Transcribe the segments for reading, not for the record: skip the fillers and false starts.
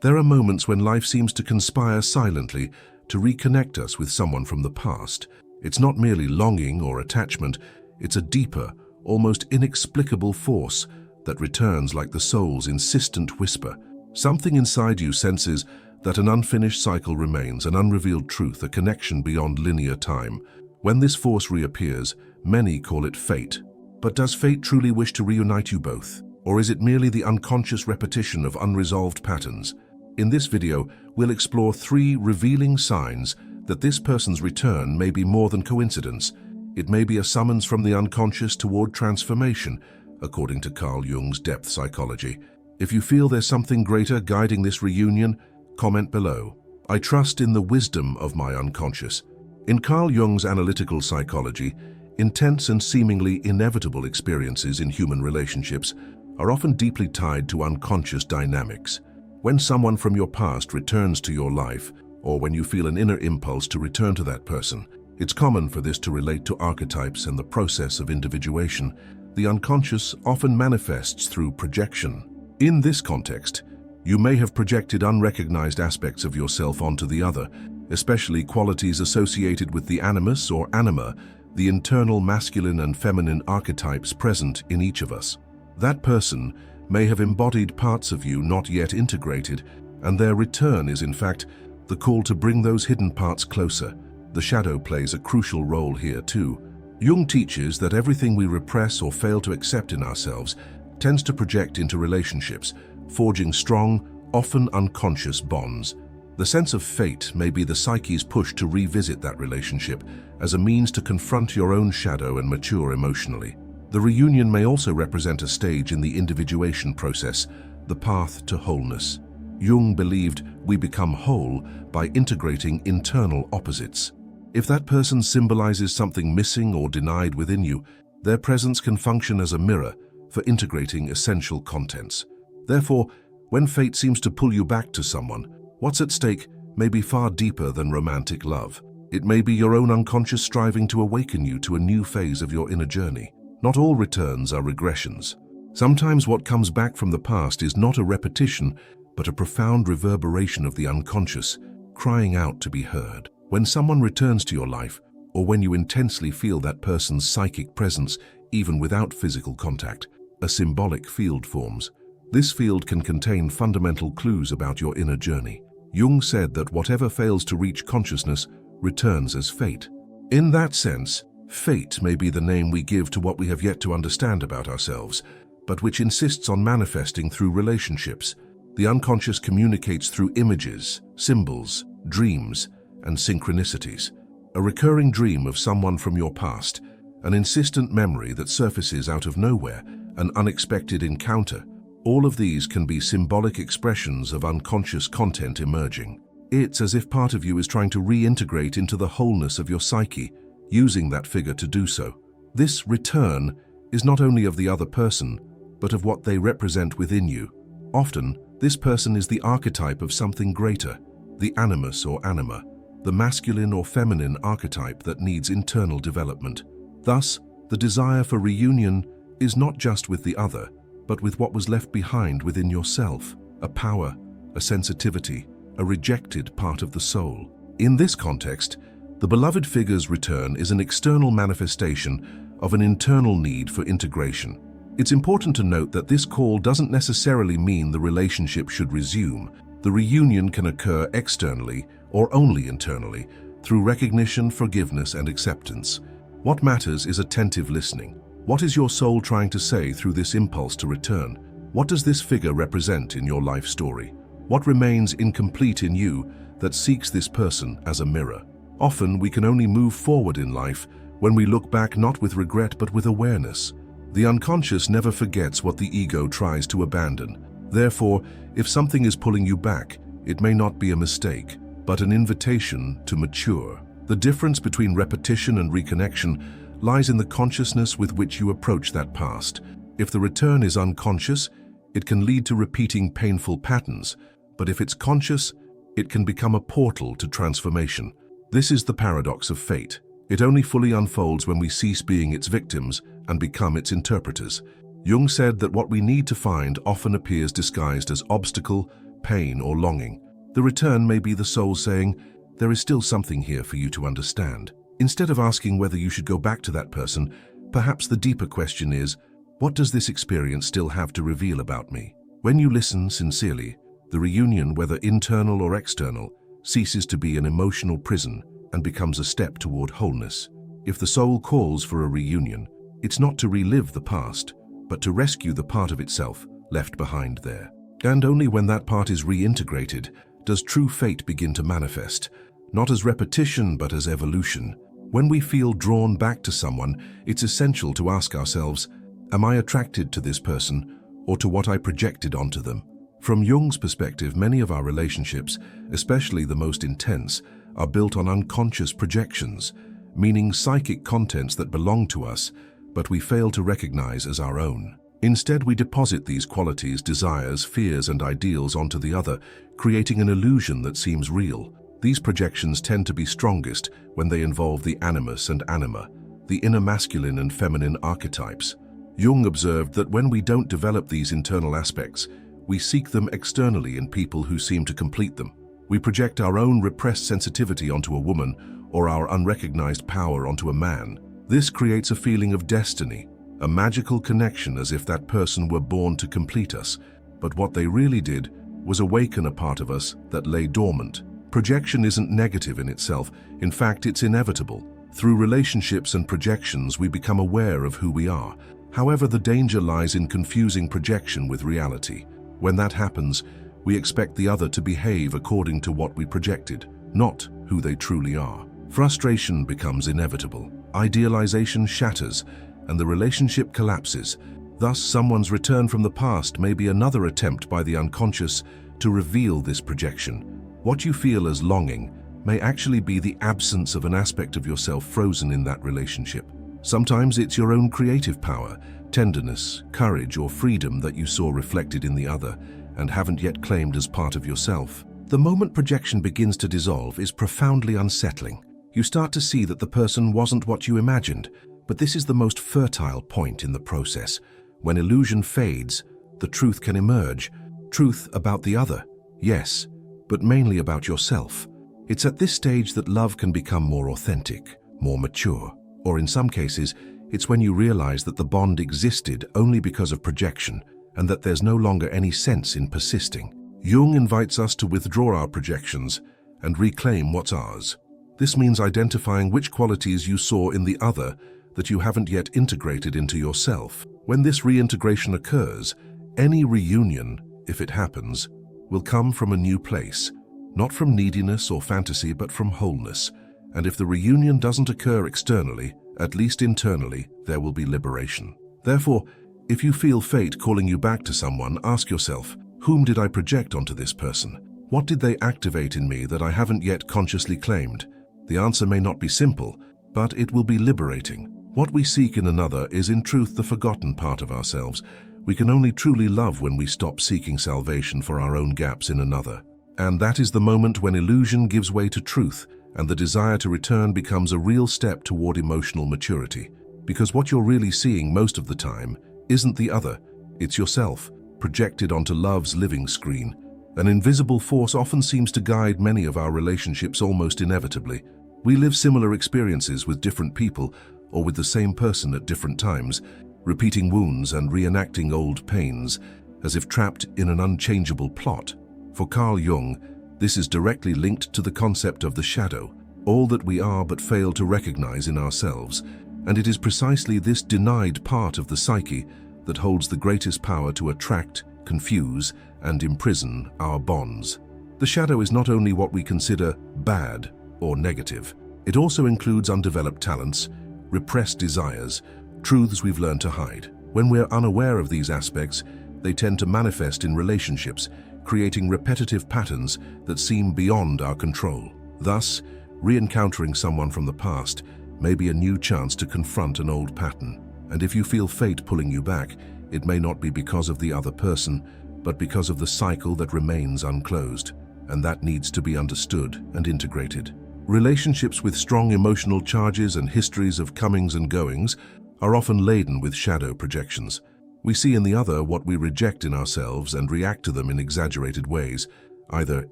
There are moments when life seems to conspire silently to reconnect us with someone from the past. It's not merely longing or attachment, it's a deeper, almost inexplicable force that returns like the soul's insistent whisper. Something inside you senses that an unfinished cycle remains, an unrevealed truth, a connection beyond linear time. When this force reappears, many call it fate. But does fate truly wish to reunite you both? Or is it merely the unconscious repetition of unresolved patterns? In this video, we'll explore 3 revealing signs that this person's return may be more than coincidence. It may be a summons from the unconscious toward transformation, according to Carl Jung's depth psychology. If you feel there's something greater guiding this reunion, comment below. I trust in the wisdom of my unconscious. In Carl Jung's analytical psychology, intense and seemingly inevitable experiences in human relationships are often deeply tied to unconscious dynamics. When someone from your past returns to your life, or when you feel an inner impulse to return to that person, it's common for this to relate to archetypes and the process of individuation. The unconscious often manifests through projection. In this context, you may have projected unrecognized aspects of yourself onto the other, especially qualities associated with the animus or anima, the internal masculine and feminine archetypes present in each of us. That person may have embodied parts of you not yet integrated, and their return is in fact the call to bring those hidden parts closer. The shadow plays a crucial role here too. Jung teaches that everything we repress or fail to accept in ourselves tends to project into relationships, forging strong, often unconscious bonds. The sense of fate may be the psyche's push to revisit that relationship as a means to confront your own shadow and mature emotionally. The reunion may also represent a stage in the individuation process, the path to wholeness. Jung believed we become whole by integrating internal opposites. If that person symbolizes something missing or denied within you, their presence can function as a mirror for integrating essential contents. Therefore, when fate seems to pull you back to someone, what's at stake may be far deeper than romantic love. It may be your own unconscious striving to awaken you to a new phase of your inner journey. Not all returns are regressions. Sometimes what comes back from the past is not a repetition, but a profound reverberation of the unconscious, crying out to be heard. When someone returns to your life, or when you intensely feel that person's psychic presence, even without physical contact, a symbolic field forms. This field can contain fundamental clues about your inner journey. Jung said that whatever fails to reach consciousness returns as fate. In that sense, fate may be the name we give to what we have yet to understand about ourselves, but which insists on manifesting through relationships. The unconscious communicates through images, symbols, dreams, and synchronicities. A recurring dream of someone from your past, an insistent memory that surfaces out of nowhere, an unexpected encounter. All of these can be symbolic expressions of unconscious content emerging. It's as if part of you is trying to reintegrate into the wholeness of your psyche, using that figure to do so. This return is not only of the other person, but of what they represent within you. Often, this person is the archetype of something greater, the animus or anima, the masculine or feminine archetype that needs internal development. Thus, the desire for reunion is not just with the other, but with what was left behind within yourself, a power, a sensitivity, a rejected part of the soul. In this context, the beloved figure's return is an external manifestation of an internal need for integration. It's important to note that this call doesn't necessarily mean the relationship should resume. The reunion can occur externally or only internally through recognition, forgiveness, and acceptance. What matters is attentive listening. What is your soul trying to say through this impulse to return? What does this figure represent in your life story? What remains incomplete in you that seeks this person as a mirror? Often we can only move forward in life when we look back not with regret but with awareness. The unconscious never forgets what the ego tries to abandon. Therefore, if something is pulling you back, it may not be a mistake, but an invitation to mature. The difference between repetition and reconnection lies in the consciousness with which you approach that past. If the return is unconscious, it can lead to repeating painful patterns, but if it's conscious, it can become a portal to transformation. This is the paradox of fate. It only fully unfolds when we cease being its victims and become its interpreters. Jung said that what we need to find often appears disguised as obstacle, pain, or longing. The return may be the soul saying, "There is still something here for you to understand." Instead of asking whether you should go back to that person, perhaps the deeper question is, what does this experience still have to reveal about me? When you listen sincerely, the reunion, whether internal or external, ceases to be an emotional prison and becomes a step toward wholeness. If the soul calls for a reunion, it's not to relive the past, but to rescue the part of itself left behind there. And only when that part is reintegrated does true fate begin to manifest, not as repetition but as evolution. When we feel drawn back to someone, it's essential to ask ourselves, am I attracted to this person or to what I projected onto them? From Jung's perspective, many of our relationships, especially the most intense, are built on unconscious projections, meaning psychic contents that belong to us, but we fail to recognize as our own. Instead, we deposit these qualities, desires, fears, and ideals onto the other, creating an illusion that seems real. These projections tend to be strongest when they involve the animus and anima, the inner masculine and feminine archetypes. Jung observed that when we don't develop these internal aspects, we seek them externally in people who seem to complete them. We project our own repressed sensitivity onto a woman or our unrecognized power onto a man. This creates a feeling of destiny, a magical connection, as if that person were born to complete us. But what they really did was awaken a part of us that lay dormant. Projection isn't negative in itself. In fact, it's inevitable. Through relationships and projections, we become aware of who we are. However, the danger lies in confusing projection with reality. When that happens, we expect the other to behave according to what we projected, not who they truly are. Frustration becomes inevitable. Idealization shatters, and the relationship collapses. Thus, someone's return from the past may be another attempt by the unconscious to reveal this projection. What you feel as longing may actually be the absence of an aspect of yourself frozen in that relationship. Sometimes it's your own creative power, tenderness, courage, or freedom that you saw reflected in the other and haven't yet claimed as part of yourself. The moment projection begins to dissolve is profoundly unsettling. You start to see that the person wasn't what you imagined, but this is the most fertile point in the process. When illusion fades, the truth can emerge. Truth about the other, yes, but mainly about yourself. It's at this stage that love can become more authentic, more mature, or in some cases, it's when you realize that the bond existed only because of projection and that there's no longer any sense in persisting. Jung invites us to withdraw our projections and reclaim what's ours. This means identifying which qualities you saw in the other that you haven't yet integrated into yourself. When this reintegration occurs, any reunion, if it happens, will come from a new place, not from neediness or fantasy, but from wholeness. And if the reunion doesn't occur externally, at least internally, there will be liberation. Therefore, if you feel fate calling you back to someone, ask yourself, whom did I project onto this person? What did they activate in me that I haven't yet consciously claimed? The answer may not be simple, but it will be liberating. What we seek in another is in truth the forgotten part of ourselves. We can only truly love when we stop seeking salvation for our own gaps in another. And that is the moment when illusion gives way to truth, and the desire to return becomes a real step toward emotional maturity. Because what you're really seeing most of the time isn't the other, it's yourself, projected onto love's living screen. An invisible force often seems to guide many of our relationships almost inevitably. We live similar experiences with different people or with the same person at different times, repeating wounds and reenacting old pains, as if trapped in an unchangeable plot. For Carl Jung, this is directly linked to the concept of the shadow, all that we are but fail to recognize in ourselves, and it is precisely this denied part of the psyche that holds the greatest power to attract, confuse, and imprison our bonds. The shadow is not only what we consider bad or negative, it also includes undeveloped talents, repressed desires, truths we've learned to hide. When we're unaware of these aspects, they tend to manifest in relationships, creating repetitive patterns that seem beyond our control. Thus, re-encountering someone from the past may be a new chance to confront an old pattern. And if you feel fate pulling you back, it may not be because of the other person, but because of the cycle that remains unclosed, and that needs to be understood and integrated. Relationships with strong emotional charges and histories of comings and goings are often laden with shadow projections. We see in the other what we reject in ourselves and react to them in exaggerated ways, either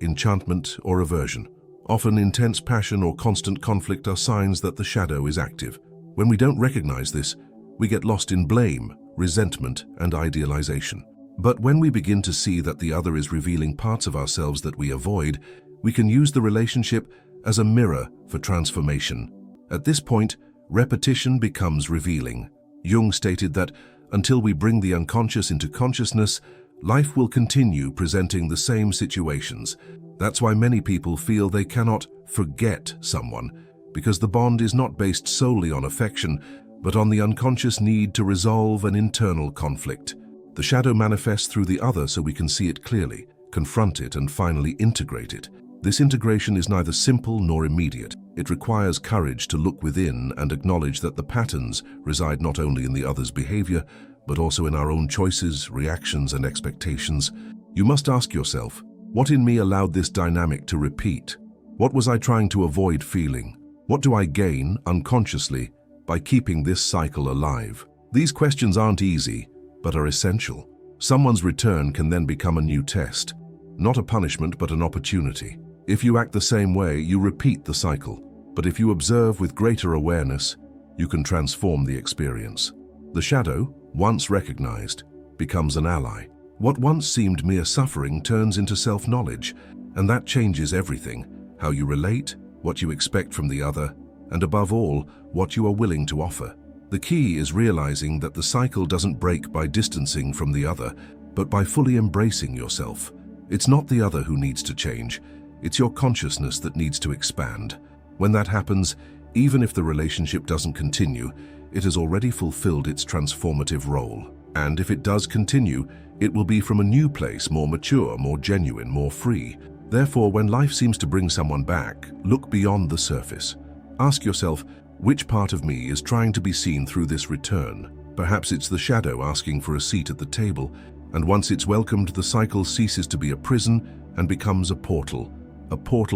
enchantment or aversion. Often intense passion or constant conflict are signs that the shadow is active. When we don't recognize this, we get lost in blame, resentment, and idealization. But when we begin to see that the other is revealing parts of ourselves that we avoid, we can use the relationship as a mirror for transformation. At this point, repetition becomes revealing. Jung stated that until we bring the unconscious into consciousness, life will continue presenting the same situations. That's why many people feel they cannot forget someone, because the bond is not based solely on affection, but on the unconscious need to resolve an internal conflict. The shadow manifests through the other so we can see it clearly, confront it, and finally integrate it. This integration is neither simple nor immediate. It requires courage to look within and acknowledge that the patterns reside not only in the other's behavior, but also in our own choices, reactions, and expectations. You must ask yourself, what in me allowed this dynamic to repeat? What was I trying to avoid feeling? What do I gain, unconsciously, by keeping this cycle alive? These questions aren't easy, but are essential. Someone's return can then become a new test, not a punishment, but an opportunity. If you act the same way, you repeat the cycle. But if you observe with greater awareness, you can transform the experience. The shadow, once recognized, becomes an ally. What once seemed mere suffering turns into self-knowledge, and that changes everything: how you relate, what you expect from the other, and above all, what you are willing to offer. The key is realizing that the cycle doesn't break by distancing from the other, but by fully embracing yourself. It's not the other who needs to change, it's your consciousness that needs to expand. When that happens, even if the relationship doesn't continue, it has already fulfilled its transformative role. And if it does continue, it will be from a new place, more mature, more genuine, more free. Therefore, when life seems to bring someone back, look beyond the surface. Ask yourself, which part of me is trying to be seen through this return? Perhaps it's the shadow asking for a seat at the table, and once it's welcomed, the cycle ceases to be a prison and becomes a portal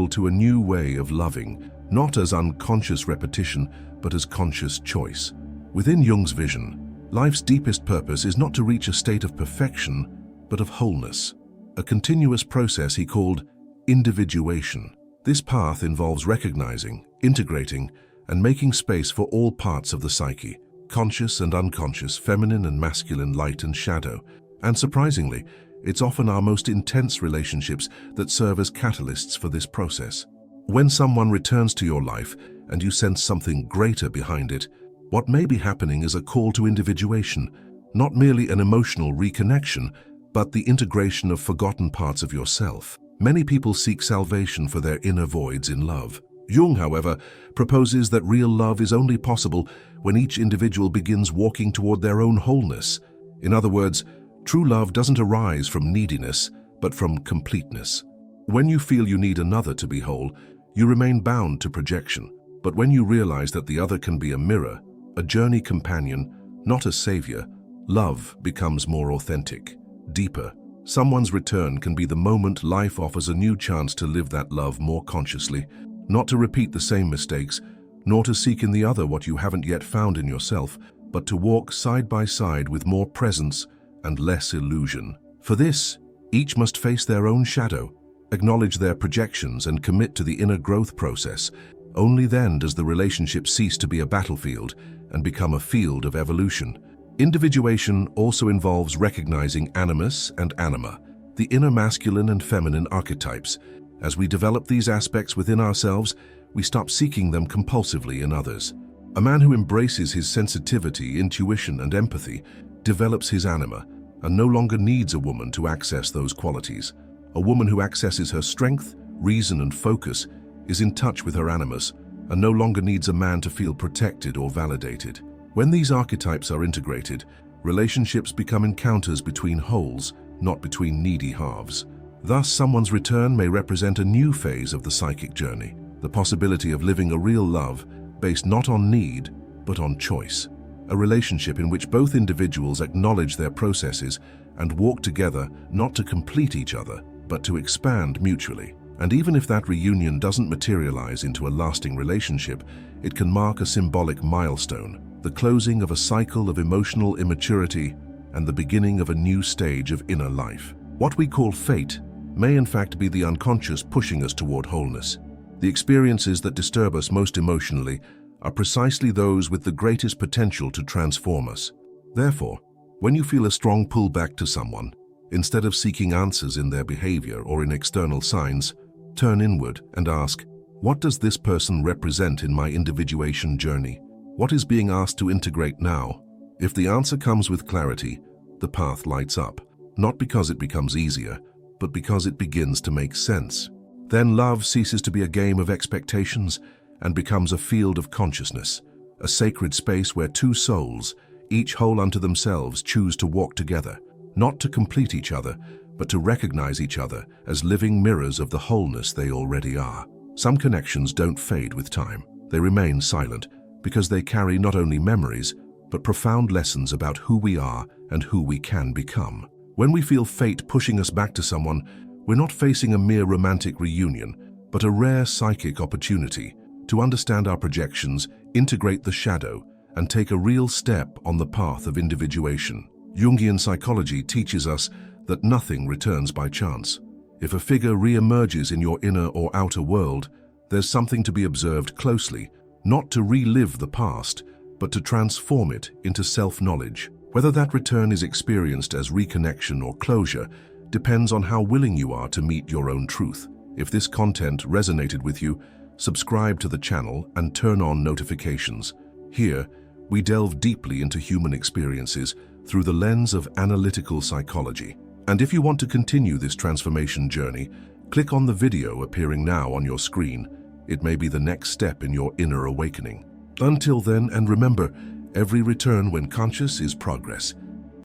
to a new way of loving, not as unconscious repetition, but as conscious choice. Within Jung's vision, life's deepest purpose is not to reach a state of perfection, but of wholeness, a continuous process he called individuation. This path involves recognizing, integrating, and making space for all parts of the psyche, conscious and unconscious, feminine and masculine, light and shadow. And surprisingly, it's often our most intense relationships that serve as catalysts for this process. When someone returns to your life and you sense something greater behind it, what may be happening is a call to individuation, not merely an emotional reconnection, but the integration of forgotten parts of yourself. Many people seek salvation for their inner voids in love. Jung, however, proposes that real love is only possible when each individual begins walking toward their own wholeness. In other words, true love doesn't arise from neediness, but from completeness. When you feel you need another to be whole, you remain bound to projection. But when you realize that the other can be a mirror, a journey companion, not a savior, love becomes more authentic, deeper. Someone's return can be the moment life offers a new chance to live that love more consciously, not to repeat the same mistakes, nor to seek in the other what you haven't yet found in yourself, but to walk side by side with more presence and less illusion. For this, each must face their own shadow, acknowledge their projections, and commit to the inner growth process. Only then does the relationship cease to be a battlefield and become a field of evolution. Individuation also involves recognizing animus and anima, the inner masculine and feminine archetypes. As we develop these aspects within ourselves, we stop seeking them compulsively in others. A man who embraces his sensitivity, intuition, and empathy develops his anima and no longer needs a woman to access those qualities. A woman who accesses her strength, reason, and focus is in touch with her animus and no longer needs a man to feel protected or validated. When these archetypes are integrated, relationships become encounters between wholes, not between needy halves. Thus, someone's return may represent a new phase of the psychic journey, the possibility of living a real love based not on need, but on choice. A relationship in which both individuals acknowledge their processes and walk together not to complete each other, but to expand mutually. And even if that reunion doesn't materialize into a lasting relationship, it can mark a symbolic milestone, the closing of a cycle of emotional immaturity and the beginning of a new stage of inner life. What we call fate may in fact be the unconscious pushing us toward wholeness. The experiences that disturb us most emotionally are precisely those with the greatest potential to transform us. Therefore, when you feel a strong pull back to someone, instead of seeking answers in their behavior or in external signs, turn inward and ask, what does this person represent in my individuation journey? What is being asked to integrate now? If the answer comes with clarity, the path lights up, not because it becomes easier, but because it begins to make sense. Then love ceases to be a game of expectations and becomes a field of consciousness, a sacred space where two souls, each whole unto themselves, choose to walk together, not to complete each other, but to recognize each other as living mirrors of the wholeness they already are. Some connections don't fade with time. They remain silent because they carry not only memories, but profound lessons about who we are and who we can become. When we feel fate pushing us back to someone, we're not facing a mere romantic reunion, but a rare psychic opportunity to understand our projections, integrate the shadow, and take a real step on the path of individuation. Jungian psychology teaches us that nothing returns by chance. If a figure re-emerges in your inner or outer world, there's something to be observed closely, not to relive the past, but to transform it into self-knowledge. Whether that return is experienced as reconnection or closure depends on how willing you are to meet your own truth. If this content resonated with you, subscribe to the channel and turn on notifications. Here, we delve deeply into human experiences through the lens of analytical psychology. And if you want to continue this transformation journey, click on the video appearing now on your screen. It may be the next step in your inner awakening. Until then, and remember, every return when conscious is progress.